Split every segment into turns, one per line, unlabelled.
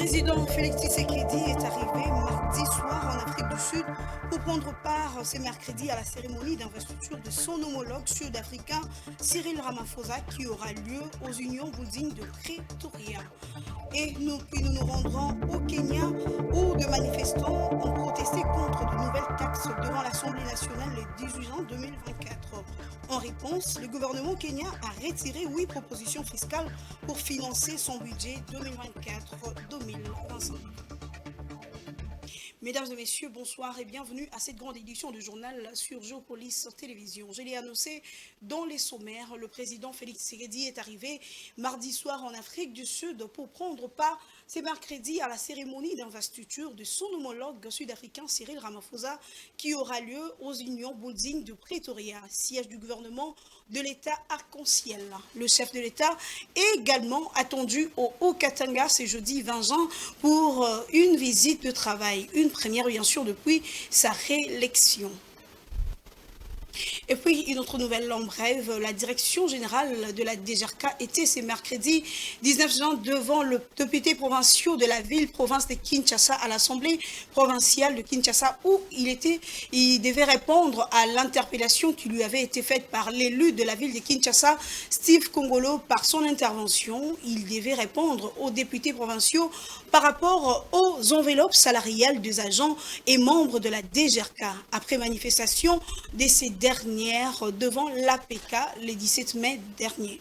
président Félix Tshisekedi est arrivé mardi soir en Afrique du Sud pour prendre part ce mercredi à la cérémonie d'investiture de son homologue sud-africain Cyril Ramaphosa qui aura lieu aux Union Building de Pretoria. Et nous nous rendrons au Kenya où des manifestants ont protesté contre de nouvelles taxes devant l'Assemblée nationale le 18 juin 2024. En réponse, le gouvernement kenyan a retiré 8 propositions fiscales pour financer son budget 2024-2025. Mesdames et messieurs, bonsoir et bienvenue à cette grande édition du journal sur Géopolis Télévision. Je l'ai annoncé dans les sommaires, le président Félix Tshisekedi est arrivé mardi soir en Afrique du Sud pour prendre part ce mercredi à la cérémonie d'investiture de son homologue sud-africain Cyril Ramaphosa qui aura lieu aux Union Building de Pretoria, siège du gouvernement de l'État arc-en-ciel. Le chef de l'État est également attendu au Haut-Katanga ce jeudi 20 juin pour une visite de travail, une première bien sûr depuis sa réélection. Et puis, une autre nouvelle en brève, la direction générale de la DGRK était ce mercredi 19 juin devant le député provincial de la ville-province de Kinshasa à l'Assemblée provinciale de Kinshasa où il devait répondre à l'interpellation qui lui avait été faite par l'élu de la ville de Kinshasa, Steve Kongolo, par son intervention. Il devait répondre aux députés provinciaux par rapport aux enveloppes salariales des agents et membres de la DGRK après manifestation de ces dernières devant l'APK le 17 mai dernier.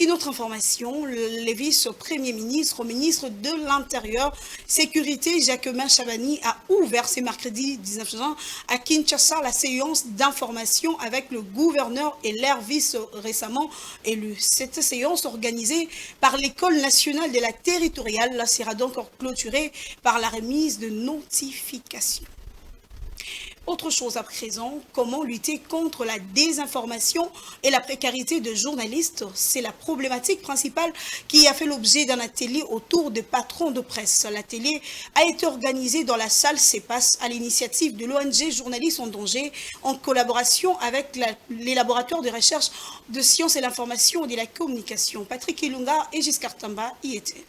Une autre information, le vice-premier ministre, ministre de l'Intérieur, Sécurité, Jacquemin Chabani, a ouvert ce mercredi 19 juin à Kinshasa la séance d'information avec le gouverneur et l'air vice récemment élu. Cette séance organisée par l'École nationale de la territoriale sera donc clôturée par la remise de notifications. Autre chose à présent, comment lutter contre la désinformation et la précarité de journalistes? C'est la problématique principale qui a fait l'objet d'un atelier autour des patrons de presse. L'atelier a été organisé dans la salle CEPAS à l'initiative de l'ONG Journalistes en danger en collaboration avec les laboratoires de recherche de sciences et l'information et de la communication. Patrick Ilunga et Giscard Tamba y étaient.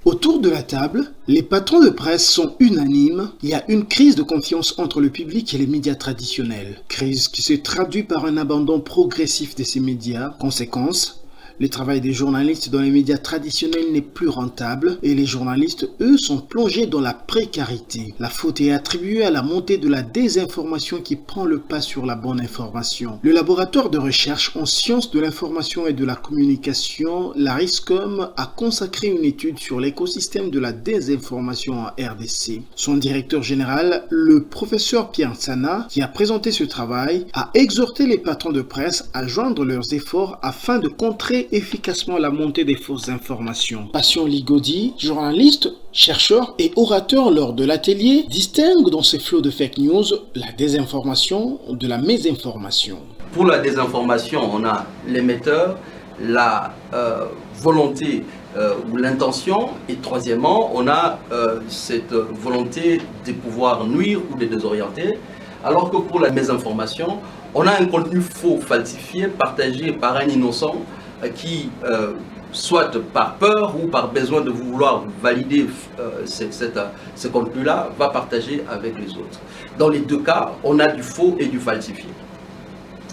Autour de la table, les patrons de presse sont unanimes. Il y a une crise de confiance entre le public et les médias traditionnels. Crise qui se traduit par un abandon progressif de ces médias. Conséquence, le travail des journalistes dans les médias traditionnels n'est plus rentable et les journalistes, eux, sont plongés dans la précarité. La faute est attribuée à la montée de la désinformation qui prend le pas sur la bonne information. Le laboratoire de recherche en sciences de l'information et de la communication, la RISCOM, a consacré une étude sur l'écosystème de la désinformation en RDC. Son directeur général, le professeur Pierre Sana, qui a présenté ce travail, a exhorté les patrons de presse à joindre leurs efforts afin de contrer efficacement la montée des fausses informations. Passion Ligodi, journaliste, chercheur et orateur lors de l'atelier, distingue dans ces flots de fake news la désinformation de la mésinformation.
Pour la désinformation, on a l'émetteur, la volonté ou l'intention, et troisièmement, on a cette volonté de pouvoir nuire ou de désorienter, alors que pour la mésinformation, on a un contenu faux, falsifié, partagé par un innocent qui, soit par peur ou par besoin de vouloir valider ce contenu-là, va partager avec les autres. Dans les deux cas, on a du faux et du falsifié.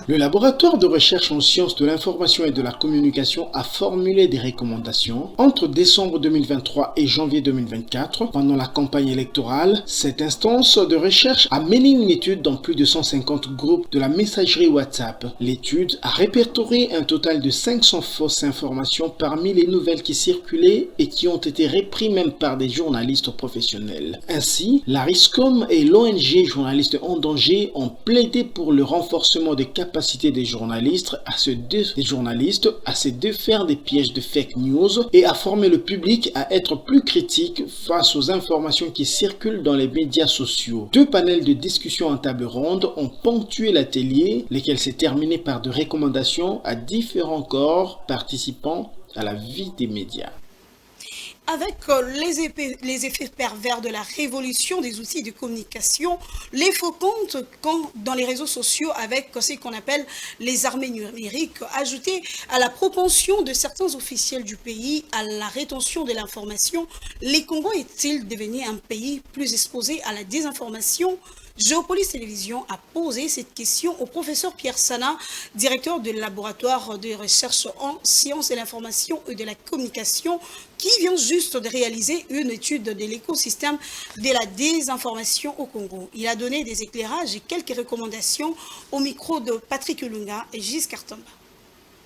Le laboratoire de recherche en sciences de l'information et de la communication a formulé des recommandations. Entre décembre 2023 et janvier 2024, pendant la campagne électorale, cette instance de recherche a mené une étude dans plus de 150 groupes de la messagerie WhatsApp. L'étude a répertorié un total de 500 fausses informations parmi les nouvelles qui circulaient et qui ont été reprises même par des journalistes professionnels. Ainsi, la RISCOM et l'ONG Journalistes en danger ont plaidé pour le renforcement des capacités des journalistes à se défaire des pièges de fake news et à former le public à être plus critique face aux informations qui circulent dans les médias sociaux. 2 panels de discussion en table ronde ont ponctué l'atelier, lesquels s'est terminé par de recommandations à différents corps participant à la vie des médias.
Avec les effets pervers de la révolution des outils de communication, les faux comptes dans les réseaux sociaux avec ce qu'on appelle les armées numériques, ajoutés à la propension de certains officiels du pays à la rétention de l'information, les Congo est-il devenu un pays plus exposé à la désinformation? Géopolis Télévision a posé cette question au professeur Pierre Sana, directeur du laboratoire de recherche en sciences de l'information et de la communication, qui vient juste de réaliser une étude de l'écosystème de la désinformation au Congo. Il a donné des éclairages et quelques recommandations au micro de Patrick Ulunga et Gis Kartomba.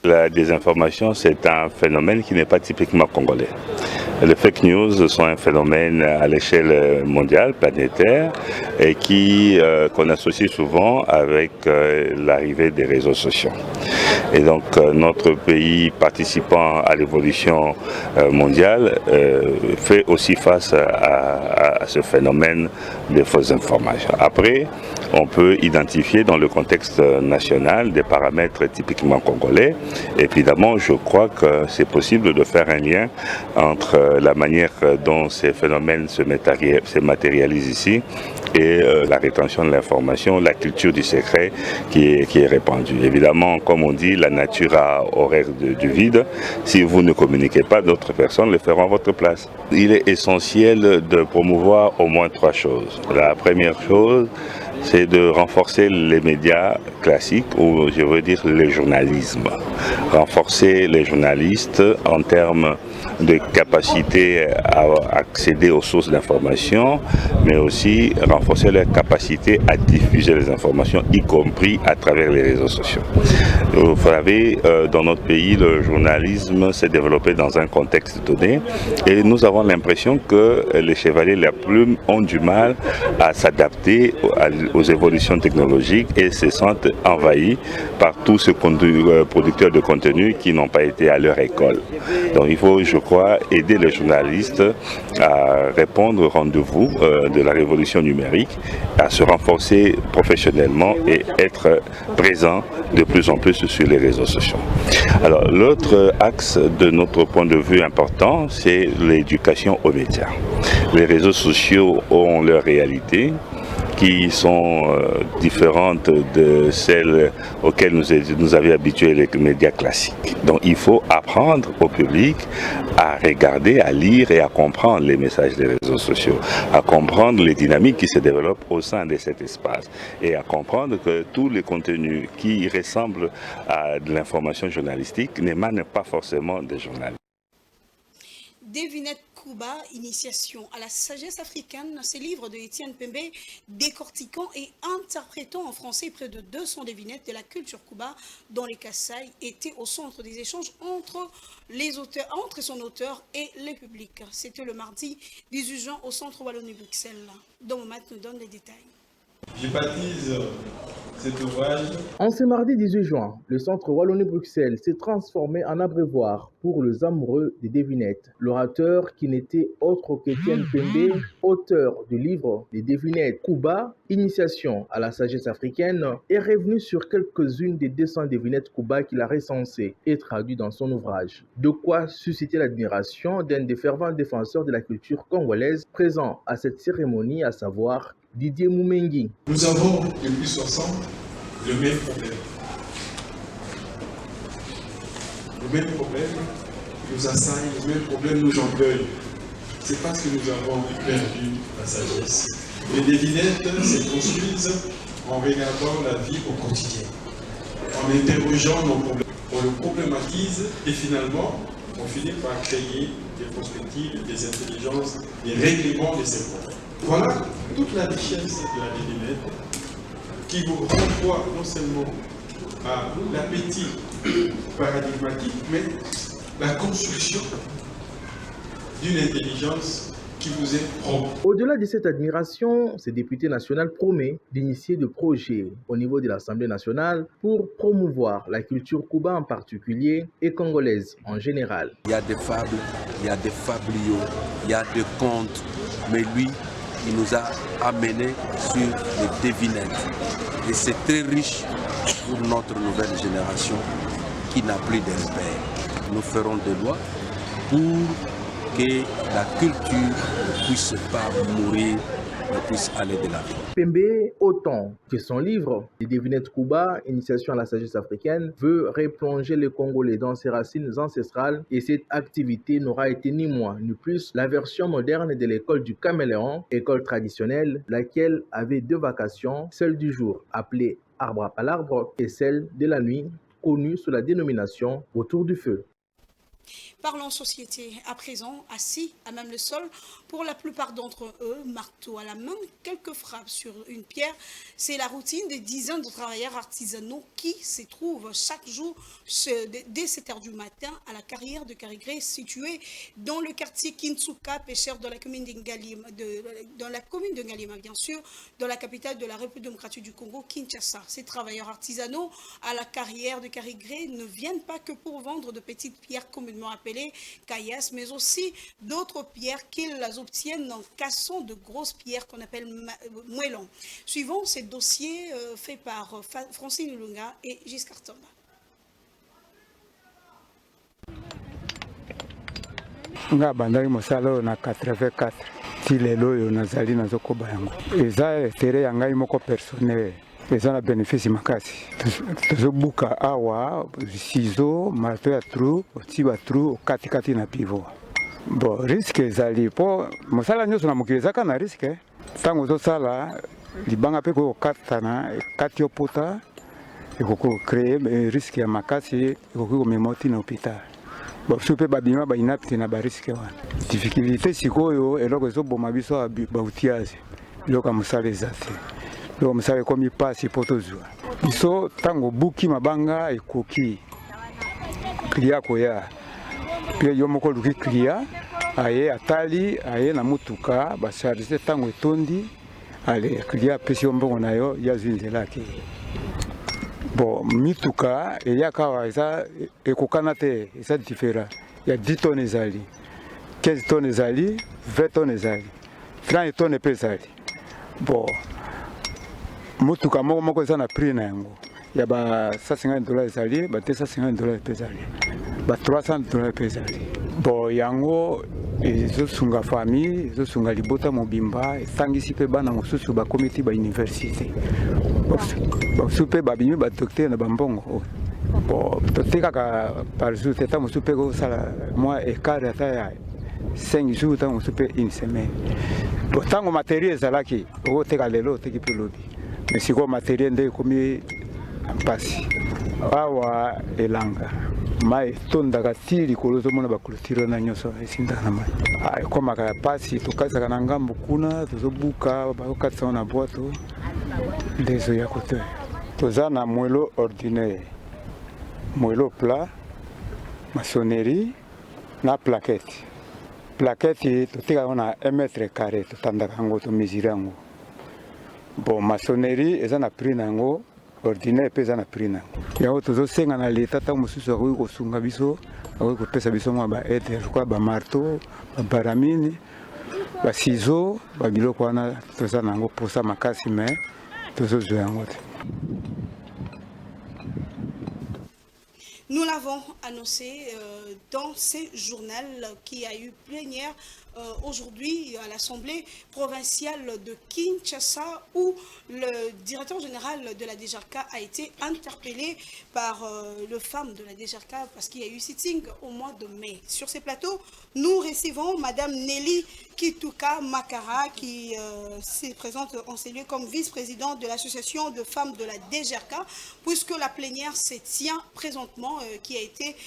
La désinformation, c'est un phénomène qui n'est pas typiquement congolais. Les fake news sont un phénomène à l'échelle mondiale, planétaire, et qu'on associe souvent avec l'arrivée des réseaux sociaux. Et donc notre pays, participant à l'évolution mondiale, fait aussi face à ce phénomène des fausses informations. Après, on peut identifier dans le contexte national des paramètres typiquement congolais. Évidemment, je crois que c'est possible de faire un lien entre la manière dont ces phénomènes se matérialisent ici et la rétention de l'information, la culture du secret qui est répandue. Évidemment, comme on dit, la nature a horreur du vide. Si vous ne communiquez pas, d'autres personnes le feront à votre place. Il est essentiel de promouvoir au moins 3 choses. La première chose, c'est de renforcer les médias classiques, ou je veux dire le journalisme. Renforcer les journalistes en termes de capacité à accéder aux sources d'information, mais aussi renforcer leur capacité à diffuser les informations, y compris à travers les réseaux sociaux. Vous savez, dans notre pays, le journalisme s'est développé dans un contexte donné et nous avons l'impression que les chevaliers de la plume ont du mal à s'adapter aux évolutions technologiques et se sentent envahis par tous ces producteurs de contenu qui n'ont pas été à leur école. Donc il faut, je crois, aider les journalistes à répondre au rendez-vous de la révolution numérique, à se renforcer professionnellement et être présents de plus en plus sur les réseaux sociaux. Alors l'autre axe de notre point de vue important, c'est l'éducation aux médias. Les réseaux sociaux ont leur réalité, qui sont différentes de celles auxquelles nous avaient habitués les médias classiques. Donc il faut apprendre au public à regarder, à lire et à comprendre les messages des réseaux sociaux, à comprendre les dynamiques qui se développent au sein de cet espace et à comprendre que tous les contenus qui ressemblent à de l'information journalistique n'émanent pas forcément des journalistes.
Devinette Kuba, initiation à la sagesse africaine, ces livres de Étienne Pembe, décortiquant et interprétant en français près de 200 devinettes de la culture Kuba dans les Kasaï, étaient au centre des échanges entre son auteur et le public. C'était le mardi 18 juin au centre Wallonie-Bruxelles. Domomat nous donne les détails.
Je baptise cet ouvrage.
En ce mardi 18 juin, le centre Wallonie-Bruxelles s'est transformé en abreuvoir pour les amoureux des devinettes. L'orateur, qui n'était autre qu'Étienne Pembe, auteur du livre des devinettes Kuba, initiation à la sagesse africaine, est revenu sur quelques-unes des 200 devinettes Kuba qu'il a recensées et traduites dans son ouvrage. De quoi susciter l'admiration d'un des fervents défenseurs de la culture congolaise présent à cette cérémonie, à savoir Didier Moumengi.
Nous avons depuis 60 le même problème. Le même problème nous assaille, le même problème nous endeuille. C'est parce que nous avons perdu la sagesse. Les devinettes se construisent en regardant la vie au quotidien, en interrogeant nos problèmes. On le problématise et finalement, on finit par créer des perspectives, des intelligences, des règlements de ces problèmes. Voilà toute la richesse de la devinette qui vous renvoie non seulement à l'appétit paradigmatique, mais la construction d'une intelligence qui vous est propre.
Au-delà de cette admiration, ce député national promet d'initier des projets au niveau de l'Assemblée nationale pour promouvoir la culture cubaine en particulier et congolaise en général.
Il y a des fables, il y a des fabliaux, il y a des contes, mais lui, il nous a amenés sur les devinettes. Et c'est très riche pour notre nouvelle génération qui n'a plus de repères. Nous ferons des lois pour que la culture ne puisse pas mourir, mais puisse aller de l'avant.
Pembe, autant que son livre, Les devinettes Kuba, Initiation à la sagesse africaine, veut replonger les Congolais dans ses racines ancestrales et cette activité n'aura été ni moins ni plus la version moderne de l'école du caméléon, école traditionnelle, laquelle avait deux vocations, celle du jour appelée arbre à palabres et celle de la nuit connue sous la dénomination autour du feu.
Parlons société. À présent, assis à même le sol, pour la plupart d'entre eux, marteau à la main, quelques frappes sur une pierre, c'est la routine des dizaines de travailleurs artisanaux qui se trouvent chaque jour dès 7h du matin à la carrière de Carigré située dans le quartier Kintsuka, pêcheur dans la commune de Ngalima, bien sûr, dans la capitale de la République démocratique du Congo, Kinshasa. Ces travailleurs artisanaux à la carrière de Carigré ne viennent pas que pour vendre de petites pierres communément appelées caillasse, mais aussi d'autres pierres qu'ils obtiennent en cassant de grosses pierres qu'on appelle moellons. Suivant ces dossiers faits par Francine Lunga et Giscard Tomba.
Nga bandaki mosala oyo na 84 ti lelo oyo nazali nazokoba yango eza tere ya ngai moko personnel eza na bénéfice makasi tozobuka awa ciseau marteau ya trou otie batrou okatikati na pivot bon risque ezali mpo mosala nyonso na mokili ezaka na risque ntango ozosala libanga mpe kokatana ekati yo pota ekoki kreye risque ya makasi ekoki komema oti na hôpital biso mpe babima bayinapi te na bariske wana difficulté sikoyo eloko ezoboma biso ya baoutiage eloko ya mosala eza te eloko mosala ekomi pasi mpo tozwa biso ntango obuki mabanga ekoki klia koya mpe yo moko oluki klia aye atali aye na mutuka basharge ntango etondi ale klia apesi yo mbongo na yo yazwi nzela akei bon mituka eyaka awa eza ekokana te eza différent ya 10 tonnes ezali 15 tonnes ezali 20 tonnes ezali 30 tonnes mpe ezali bon mutuka moko eza na prix na yango ya ba $150 ezali ba $250 mpe ezali ba $300 mpe ezali bon yango ezosunga famille ezosunga libota mobimba etangisi mpe bana mosusu bakomi ti bauniversité bamosusu mpe babimi badocteur na bambongo bon totekaka par jour te ntango mosusu mpe kosala mwa écart ata ya 5 jours ntango mosusu mpe une semaine bon ntango matériel ezalaki okoteka lelo oteki mpe lobi mais sikoyo matériel nde ekomi mpasi awa elanga mai etondaka ti likolo ozomona baclôture na nyonso esindaka na mai ekomaka ya pasi tokatisaka na ngambo kuna tozobuka bakokatisa na bwato nde ezoya kote toza na moelo ordinaire moelo plat maçonnerie na plaquette plaquette totekaka na 1 mètre carré totandaka yango tomesure yango bon maçonnerie eza na prix na yango ordinaire mpe eza na prix na yango tozosenga na leta ntango mosusu akoki kosunga biso akoki kopesa biso mwa baede lokola bamarteau babaramine basiseau babiloko wana toza na yango mposa makasi me tozozwa yango te.
Nous l'avons annoncé dans ce journal qui a eu plénière aujourd'hui à l'Assemblée provinciale de Kinshasa où le directeur général de la DGRK a été interpellé par le FAM de la DGRK parce qu'il y a eu sitting au mois de mai. Sur ces plateaux, nous recevons Madame Nelly Kituka Makara qui se présente en ces lieux comme vice-présidente de l'association de femmes de la DGRK puisque la plénière se tient présentement qui a été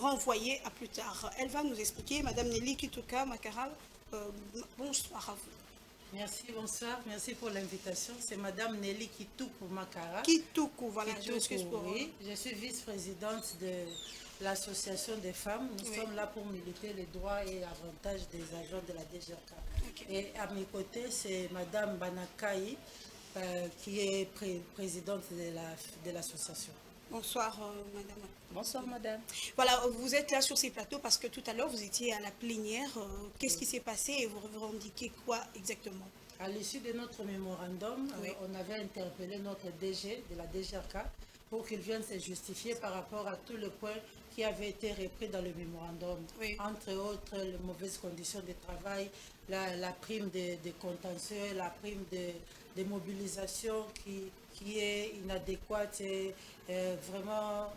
renvoyée à plus tard. Elle va nous expliquer, Madame Nelly Kituka Makara, bonsoir à vous.
Merci, bonsoir, merci pour l'invitation. C'est Madame Nelly Kituku Makara.
Kituku, voilà, je m'excuse pour vous.
Oui, je suis vice-présidente de l'association des femmes. Nous sommes là pour militer les droits et avantages des agents de la DGRK. Okay. Et à mes côtés, c'est Madame Banakaï, qui est présidente de l'association.
Bonsoir, madame.
Bonsoir, madame.
Voilà, vous êtes là sur ces plateaux parce que tout à l'heure, vous étiez à la plénière. Qu'est-ce qui s'est passé et vous revendiquez quoi exactement?
À l'issue de notre mémorandum, on avait interpellé notre DG de la DGRK pour qu'ils viennent se justifier par rapport à tous les points qui avaient été repris dans le mémorandum.
Oui.
Entre autres, les mauvaises conditions de travail, la prime des contentieux, la prime de mobilisation qui est inadéquate et vraiment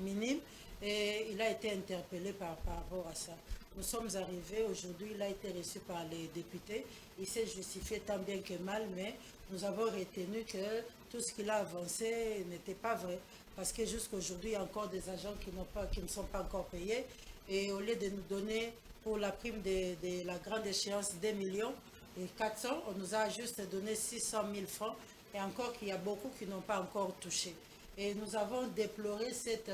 minime. Et il a été interpellé par rapport à ça. Nous sommes arrivés aujourd'hui, il a été reçu par les députés. Il s'est justifié tant bien que mal, mais nous avons retenu que tout ce qu'il a avancé n'était pas vrai. Parce que jusqu'à aujourd'hui, il y a encore des agents qui ne sont pas encore payés. Et au lieu de nous donner pour la prime de la grande échéance 2 millions et 400, on nous a juste donné 600 000 francs. Et encore qu'il y a beaucoup qui n'ont pas encore touché. Et nous avons déploré cette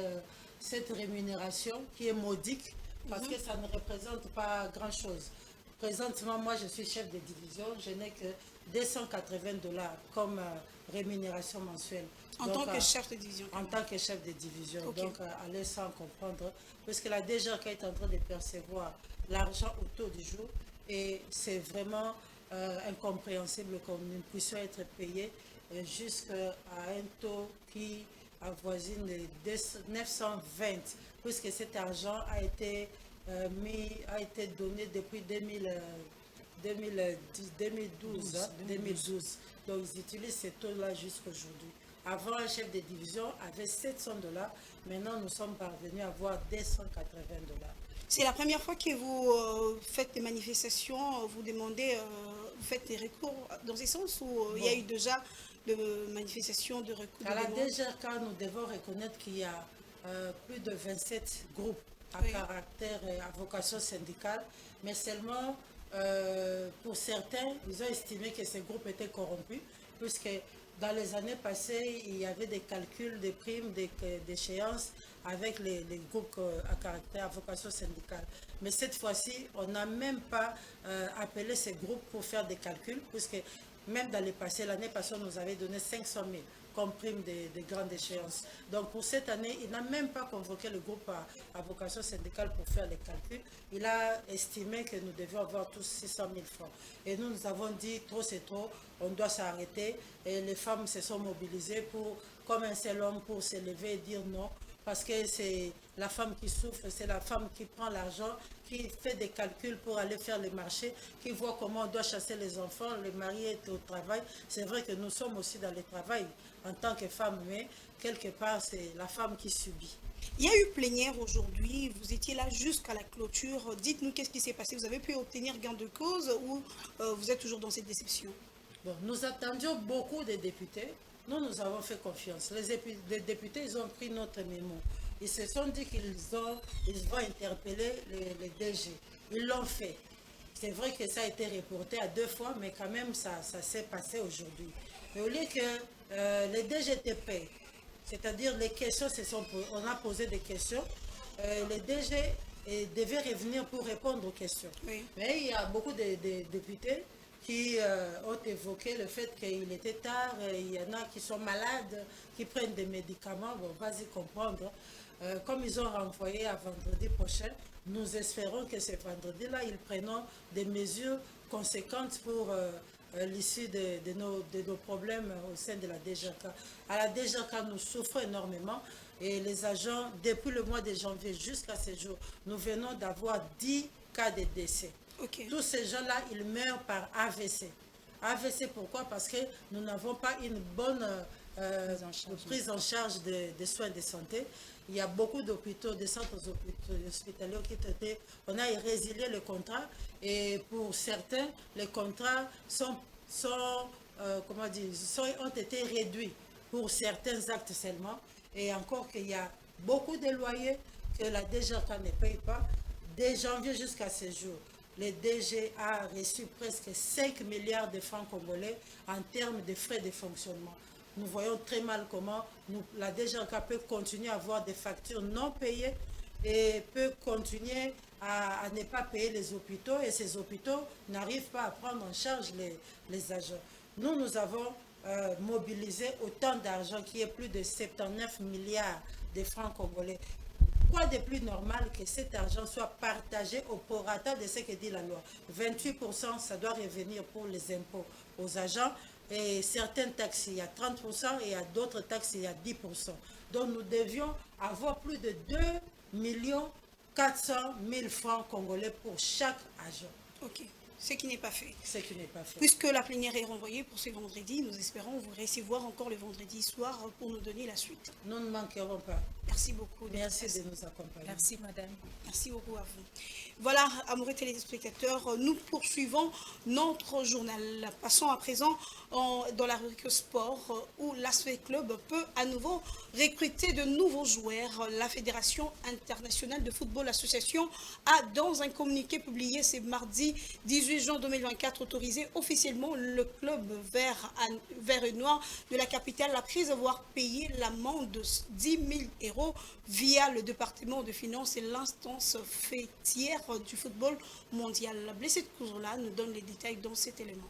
rémunération qui est modique parce que ça ne représente pas grand-chose. Présentement, moi, je suis chef de division. Je n'ai que $280 comme rémunération mensuelle.
En tant que chef de division.
En tant que chef de division.
Okay.
Donc, allez sans comprendre. Parce que la DGRK est en train de percevoir l'argent au taux du jour. Et c'est vraiment incompréhensible que nous puissions être payés jusqu'à un taux qui avoisine les 920, puisque cet argent a été donné depuis 2012. Donc ils utilisent ces taux-là jusqu'aujourd'hui. Avant, un chef de division avait $700. Maintenant, nous sommes parvenus à avoir $280.
C'est la première fois que vous faites des manifestations, vous demandez, vous faites des recours dans ce sens ou il y a eu déjà de manifestations, de recours?
À la DGRK, nous devons reconnaître qu'il y a plus de 27 groupes à caractère et à vocation syndicale, mais seulement pour certains, ils ont estimé que ces groupes étaient corrompus, puisque dans les années passées, il y avait des calculs des primes d'échéance avec les groupes à caractère, à vocation syndicale. Mais cette fois-ci, on n'a même pas appelé ces groupes pour faire des calculs, puisque même dans le passé, l'année passée, on nous avait donné 500 000 comme prime de grandes échéances. Donc pour cette année, il n'a même pas convoqué le groupe à vocation syndicale pour faire les calculs. Il a estimé que nous devions avoir tous 600 000 francs. Et nous avons dit, trop c'est trop, on doit s'arrêter. Et les femmes se sont mobilisées comme un seul homme pour se lever et dire non. Parce que c'est la femme qui souffre, c'est la femme qui prend l'argent, qui fait des calculs pour aller faire le marché, qui voit comment on doit chasser les enfants, le mari est au travail. C'est vrai que nous sommes aussi dans le travail en tant que femme, mais quelque part, c'est la femme qui subit.
Il y a eu plénière aujourd'hui, vous étiez là jusqu'à la clôture. Dites-nous qu'est-ce qui s'est passé. Vous avez pu obtenir gain de cause ou vous êtes toujours dans cette déception?
Bon, nous attendions beaucoup des députés. Nous avons fait confiance. Les députés, ils ont pris notre mémo. Ils se sont dit qu'ils vont interpeller les DG. Ils l'ont fait. C'est vrai que ça a été reporté à 2 fois, mais quand même, ça s'est passé aujourd'hui. Mais au lieu que les DGTP, c'est-à-dire les questions, on a posé des questions, les DG devaient revenir pour répondre aux questions.
Oui.
Mais il y a beaucoup de députés qui ont évoqué le fait qu'il était tard, il y en a qui sont malades, qui prennent des médicaments, bon, vas-y comprendre. Comme ils ont renvoyé à vendredi prochain, nous espérons que ce vendredi-là, ils prennent des mesures conséquentes pour l'issue de nos problèmes au sein de la DGRK. À la DGRK, nous souffrons énormément et les agents, depuis le mois de janvier jusqu'à ce jour, nous venons d'avoir 10 cas de décès.
Okay.
Tous ces gens-là, ils meurent par AVC. AVC, pourquoi? Parce que nous n'avons pas une bonne prise en charge des soins de santé. Il y a beaucoup d'hôpitaux, des centres hospitaliers qui étaient... On a résilié le contrat et pour certains, les contrats ont été réduits pour certains actes seulement. Et encore qu'il y a beaucoup de loyers que la DGRK ne paye pas. Dès janvier jusqu'à ce jour, le DG a reçu presque 5 milliards de francs congolais en termes de frais de fonctionnement. Nous voyons très mal comment la DGRK peut continuer à avoir des factures non payées et peut continuer à ne pas payer les hôpitaux et ces hôpitaux n'arrivent pas à prendre en charge les agents. Nous avons mobilisé autant d'argent qui est plus de 79 milliards de francs congolais. Quoi de plus normal que cet argent soit partagé au prorata de ce que dit la loi? 28%, ça doit revenir pour les impôts aux agents Et certaines taxes, il y a 30% et il y a d'autres taxes, il y a 10%. Donc nous devions avoir plus de 2 400 000 francs congolais pour chaque agent.
Ok. Ce qui n'est pas fait.
Ce qui n'est pas fait.
Puisque la plénière est renvoyée pour ce vendredi, nous espérons vous recevoir encore le vendredi soir pour nous donner la suite.
Nous ne manquerons pas.
Merci beaucoup.
Merci de nous accompagner.
Merci, madame.
Merci beaucoup à vous. Voilà, amoureux téléspectateurs, nous poursuivons notre journal. Passons à présent dans la rubrique sport où l'Asfe Club peut à nouveau recruter de nouveaux joueurs. La Fédération internationale de football association a, dans un communiqué publié ce mardi 18 juin 2024, autorisé officiellement le club vert et noir de la capitale après avoir payé l'amende de 10 000 € via le département de finances et l'instance fêtière du football mondial. La blessée de Kouzola nous donne les détails dans cet élément.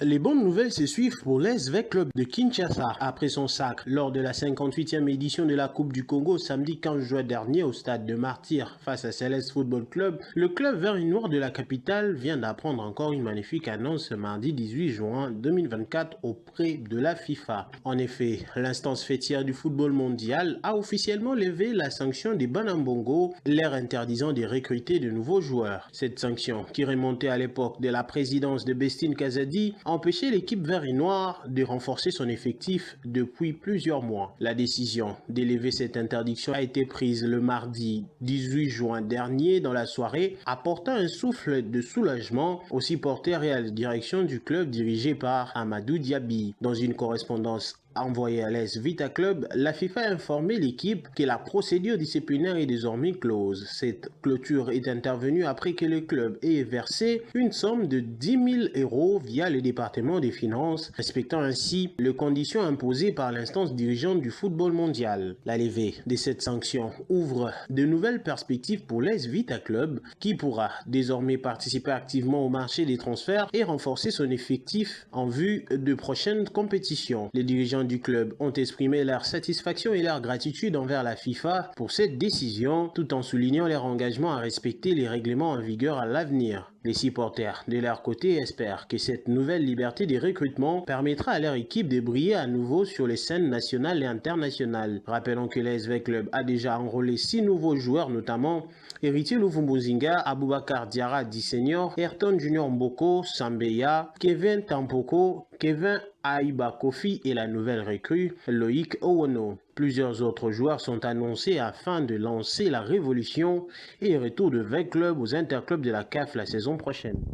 Les bonnes nouvelles se suivent pour l'SV Club de Kinshasa. Après son sacre lors de la 58e édition de la Coupe du Congo samedi 15 juin dernier au stade de Martyr face à Céleste Football Club, le club vert et noir de la capitale vient d'apprendre encore une magnifique annonce ce mardi 18 juin 2024 auprès de la FIFA. En effet, l'instance fêtière du football mondial a officiellement levé la sanction des Banambongo, leur interdisant de recruter de nouveaux joueurs. Cette sanction, qui remontait à l'époque de la présidence de Bestine Kazadi, empêcher l'équipe vert et noir de renforcer son effectif depuis plusieurs mois. La décision d'élever cette interdiction a été prise le mardi 18 juin dernier dans la soirée, apportant un souffle de soulagement aux supporters et à la direction du club dirigé par Amadou Diaby. Dans une correspondance envoyé à l'AS Vita Club, la FIFA a informé l'équipe que la procédure disciplinaire est désormais close. Cette clôture est intervenue après que le club ait versé une somme de 10 000 € via le département des finances, respectant ainsi les conditions imposées par l'instance dirigeante du football mondial. La levée de cette sanction ouvre de nouvelles perspectives pour l'AS Vita Club, qui pourra désormais participer activement au marché des transferts et renforcer son effectif en vue de prochaines compétitions. Les dirigeants du club ont exprimé leur satisfaction et leur gratitude envers la FIFA pour cette décision, tout en soulignant leur engagement à respecter les règlements en vigueur à l'avenir. Les supporters, de leur côté, espèrent que cette nouvelle liberté de recrutement permettra à leur équipe de briller à nouveau sur les scènes nationales et internationales. Rappelons que l'ASV Club a déjà enrôlé 6 nouveaux joueurs, notamment Héritier Luvumbuzinga, Aboubakar Diarra Di Senior, Ayrton Junior Mboko, Sambeya, Kevin Tampoko, Kevin Aïba Kofi et la nouvelle recrue Loïc Owono. Plusieurs autres joueurs sont annoncés afin de lancer la révolution et retour de 20 clubs aux interclubs de la CAF la saison prochaine.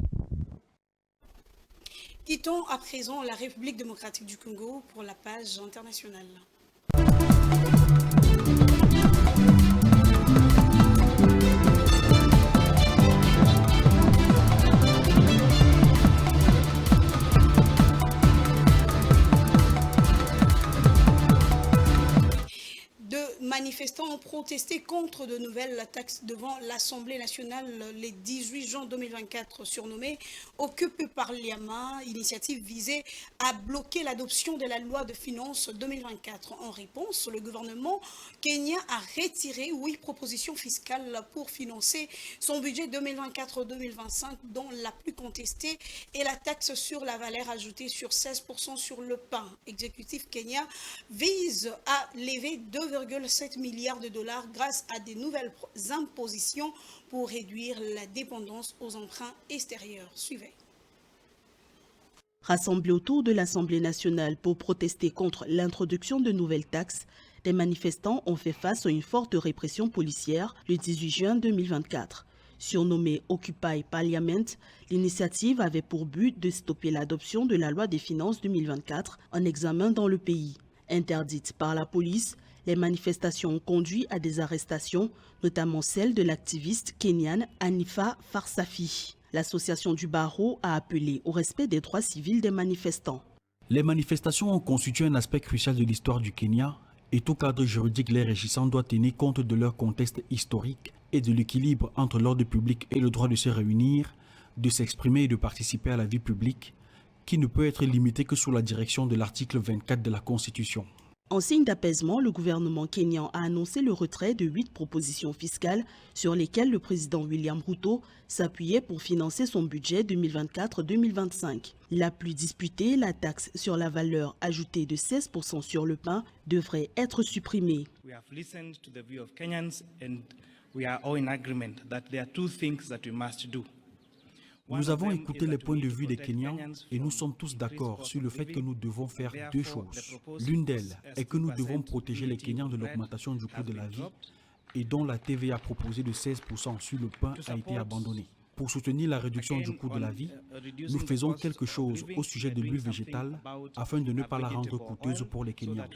Quittons à présent la République démocratique du Congo pour la page internationale. Manifestants ont protesté contre de nouvelles taxes devant l'Assemblée nationale le 18 juin 2024, surnommée Occupe Parliament, initiative visée à bloquer l'adoption de la loi de finances 2024. En réponse, le gouvernement kenyan a retiré 8 propositions fiscales pour financer son budget 2024-2025, dont la plus contestée est la taxe sur la valeur ajoutée sur 16% sur le pain. L'exécutif kenyan vise à lever 2,7 milliards de dollars grâce à des nouvelles impositions pour réduire la dépendance aux emprunts extérieurs. Suivez.
Rassemblés autour de l'Assemblée nationale pour protester contre l'introduction de nouvelles taxes, des manifestants ont fait face à une forte répression policière le 18 juin 2024. Surnommée Occupy Parliament, l'initiative avait pour but de stopper l'adoption de la loi des finances 2024 en examen dans le pays. Interdite par la police, les manifestations ont conduit à des arrestations, notamment celle de l'activiste kenyane Hanifa Farsafi. L'association du barreau a appelé au respect des droits civils des manifestants.
Les manifestations ont constitué un aspect crucial de l'histoire du Kenya et tout cadre juridique les régissant doit tenir compte de leur contexte historique et de l'équilibre entre l'ordre public et le droit de se réunir, de s'exprimer et de participer à la vie publique, qui ne peut être limité que sous la direction de l'article 24 de la Constitution.
En signe d'apaisement, le gouvernement kényan a annoncé le retrait de 8 propositions fiscales sur lesquelles le président William Ruto s'appuyait pour financer son budget 2024-2025. La plus disputée, la taxe sur la valeur ajoutée de 16% sur le pain, devrait être supprimée.
We have listened to the view of Kenyans and we are all in agreement that there are two things that we must do.
Nous avons écouté les points de vue des Kenyans et nous sommes tous d'accord sur le fait que nous devons faire deux choses. L'une d'elles est que nous devons protéger les Kenyans de l'augmentation du coût de la vie et dont la TVA proposée de 16% sur le pain a été abandonnée. Pour soutenir la réduction du coût de la vie, nous faisons quelque chose au sujet de l'huile végétale afin de ne pas la rendre coûteuse pour les Kenyans.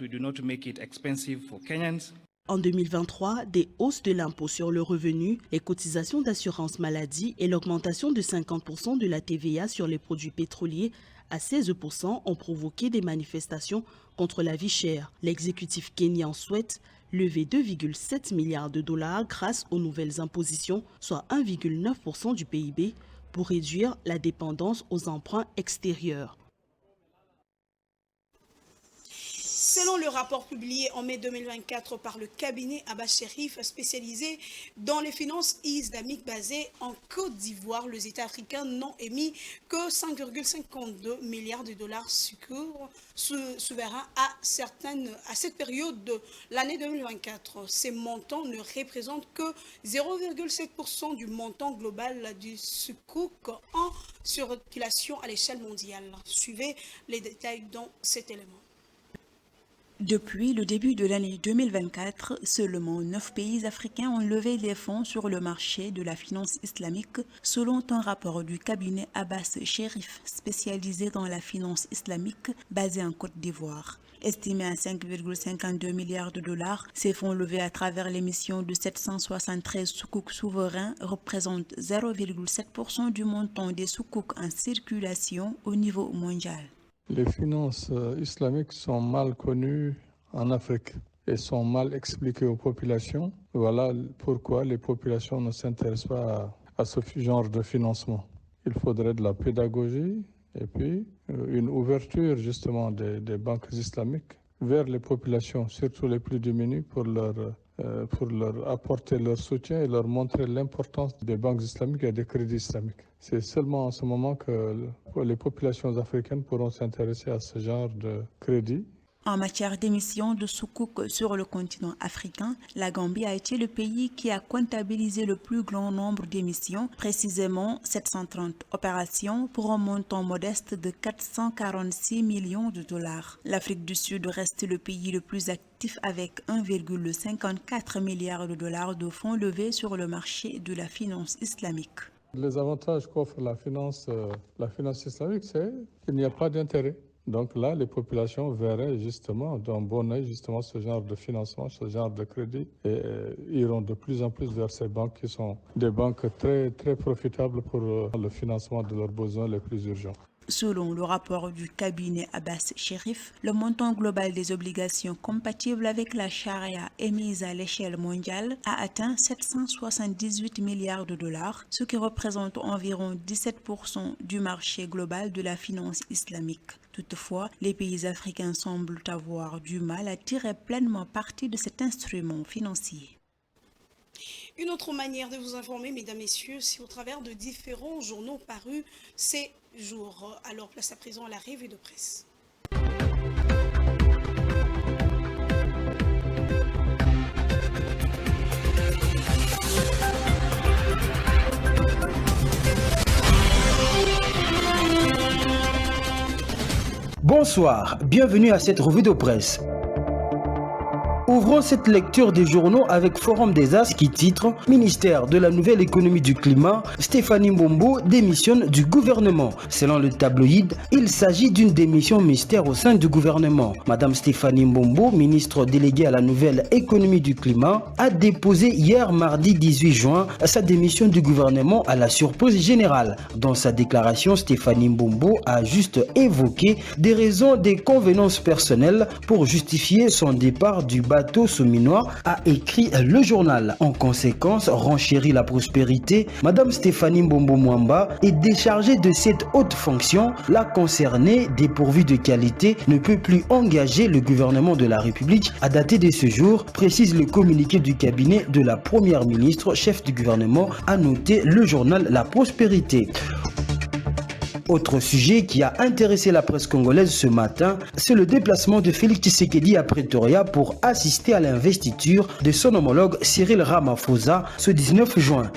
En 2023, des hausses de l'impôt sur le revenu, les cotisations d'assurance maladie et l'augmentation de 50% de la TVA sur les produits pétroliers à 16% ont provoqué des manifestations contre la vie chère. L'exécutif kényan souhaite lever 2,7 milliards de dollars grâce aux nouvelles impositions, soit 1,9% du PIB, pour réduire la dépendance aux emprunts extérieurs.
Selon le rapport publié en mai 2024 par le cabinet Abbas Cherif, spécialisé dans les finances islamiques basées en Côte d'Ivoire, les États africains n'ont émis que 5,52 milliards de dollars souverains à cette période de l'année 2024. Ces montants ne représentent que 0,7% du montant global du sukuk en circulation à l'échelle mondiale. Suivez les détails dans cet élément.
Depuis le début de l'année 2024, seulement 9 pays africains ont levé des fonds sur le marché de la finance islamique, selon un rapport du cabinet Abbas Cherif, spécialisé dans la finance islamique, basé en Côte d'Ivoire. Estimé à 5,52 milliards de dollars, ces fonds levés à travers l'émission de 773 soukouk souverains représentent 0,7% du montant des soukouk en circulation au niveau mondial.
Les finances islamiques sont mal connues en Afrique et sont mal expliquées aux populations. Voilà pourquoi les populations ne s'intéressent pas à ce genre de financement. Il faudrait de la pédagogie et puis une ouverture justement des banques islamiques vers les populations, surtout les plus démunies, pour leur apporter leur soutien et leur montrer l'importance des banques islamiques et des crédits islamiques. C'est seulement en ce moment que les populations africaines pourront s'intéresser à ce genre de crédit.
En matière d'émissions de soukouk sur le continent africain, la Gambie a été le pays qui a comptabilisé le plus grand nombre d'émissions, précisément 730 opérations pour un montant modeste de 446 millions de dollars. L'Afrique du Sud reste le pays le plus actif avec 1,54 milliard de dollars de fonds levés sur le marché de la finance islamique.
Les avantages qu'offre la finance islamique, c'est qu'il n'y a pas d'intérêt. Donc là, les populations verraient justement d'un bon œil justement ce genre de financement, ce genre de crédit et iront de plus en plus vers ces banques qui sont des banques très, très profitables pour le financement de leurs besoins les plus urgents.
Selon le rapport du cabinet Abbas Cherif, le montant global des obligations compatibles avec la charia émise à l'échelle mondiale a atteint 778 milliards de dollars, ce qui représente environ 17% du marché global de la finance islamique. Toutefois, les pays africains semblent avoir du mal à tirer pleinement parti de cet instrument financier.
Une autre manière de vous informer, mesdames, messieurs, c'est au travers de différents journaux parus ces jours. Alors, place à présent à la revue de presse.
Bonsoir, bienvenue à cette revue de presse. Ouvrons cette lecture des journaux avec Forum des As qui titre « Ministère de la Nouvelle Économie du Climat, Stéphanie Mbombo démissionne du gouvernement ». Selon le tabloïd, il s'agit d'une démission mystère au sein du gouvernement. Madame Stéphanie Mbombo, ministre déléguée à la Nouvelle Économie du Climat, a déposé hier mardi 18 juin sa démission du gouvernement à la surprise générale. Dans sa déclaration, Stéphanie Mbombo a juste évoqué des raisons des convenances personnelles pour justifier son départ du bâtiment
bateau souminois, a écrit le journal. En conséquence, renchérit la prospérité, Madame Stéphanie Mbombo Mwamba est déchargée de cette haute fonction. La concernée, dépourvue de qualité, ne peut plus engager le gouvernement de la République à dater de ce jour, précise le communiqué du cabinet de la Première ministre, chef du gouvernement, a noté le journal La Prospérité. Autre sujet qui a intéressé la presse congolaise ce matin, c'est le déplacement de Félix Tshisekedi à Pretoria pour assister à l'investiture de son homologue Cyril Ramaphosa ce 19 juin.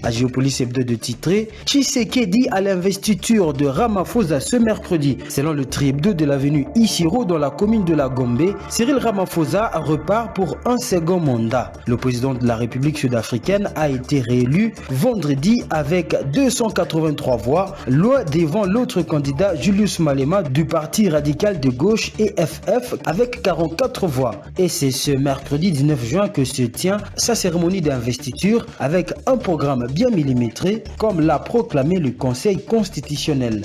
À Géopolis Hebdo de titrer Tshisekedi à l'investiture de Ramaphosa ce mercredi. Selon le Tri-Hebdo de l'avenue Isiro dans la commune de la Gombe, Cyril Ramaphosa repart pour un second mandat. Le président de la République sud-africaine a été réélu vendredi avec 283 voix, loin devant l'autre candidat Julius Malema du parti radical de gauche EFF avec 44 voix. Et c'est ce mercredi 19 juin que se tient sa cérémonie d'investiture avec un programme bien millimétré, comme l'a proclamé le Conseil constitutionnel.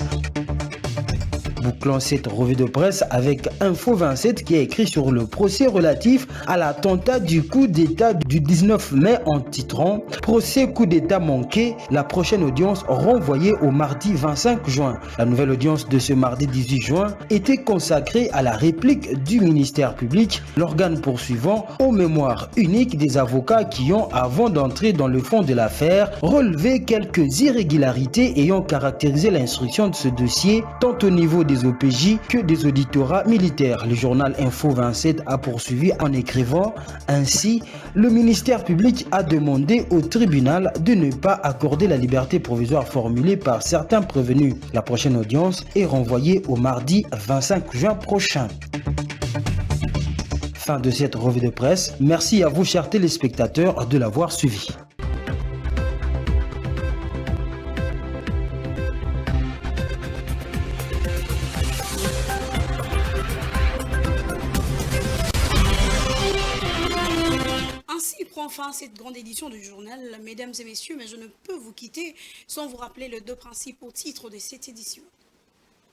Bouclons cette revue de presse avec Info 27 qui a écrit sur le procès relatif à l'attentat du coup d'État du 19 mai en titrant « Procès coup d'État manqué, la prochaine audience renvoyée au mardi 25 juin ». La nouvelle audience de ce mardi 18 juin était consacrée à la réplique du ministère public, l'organe poursuivant aux mémoires uniques des avocats qui ont, avant d'entrer dans le fond de l'affaire, relevé quelques irrégularités ayant caractérisé l'instruction de ce dossier, tant au niveau des OPJ que des auditorat militaires. Le journal Info 27 a poursuivi en écrivant ainsi, le ministère public a demandé au tribunal de ne pas accorder la liberté provisoire formulée par certains prévenus. La prochaine audience est renvoyée au mardi 25 juin prochain. Fin de cette revue de presse. Merci à vous, chers téléspectateurs, de l'avoir suivi.
Enfin, cette grande édition du journal, mesdames et messieurs, mais je ne peux vous quitter sans vous rappeler les deux principaux titres de cette édition.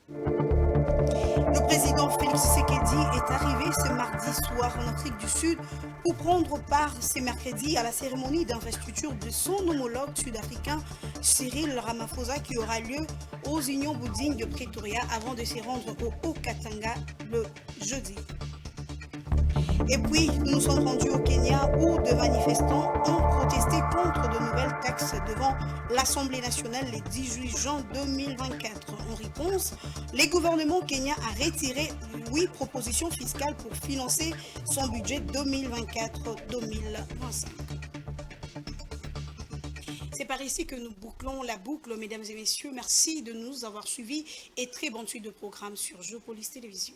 Le président Félix Tshisekedi est arrivé ce mardi soir en Afrique du Sud pour prendre part ce mercredi à la cérémonie d'investiture de son homologue sud-africain Cyril Ramaphosa qui aura lieu aux Unions Boudines de Pretoria avant de se rendre au Haut-Katanga le jeudi. Et puis, nous nous sommes rendus au Kenya où des manifestants ont protesté contre de nouvelles taxes devant l'Assemblée nationale le 18 juin 2024. En réponse, le gouvernement kenyan a retiré 8 propositions fiscales pour financer son budget 2024-2025. C'est par ici que nous bouclons la boucle, mesdames et messieurs. Merci de nous avoir suivis et très bonne suite de programme sur Géopolis Télévision.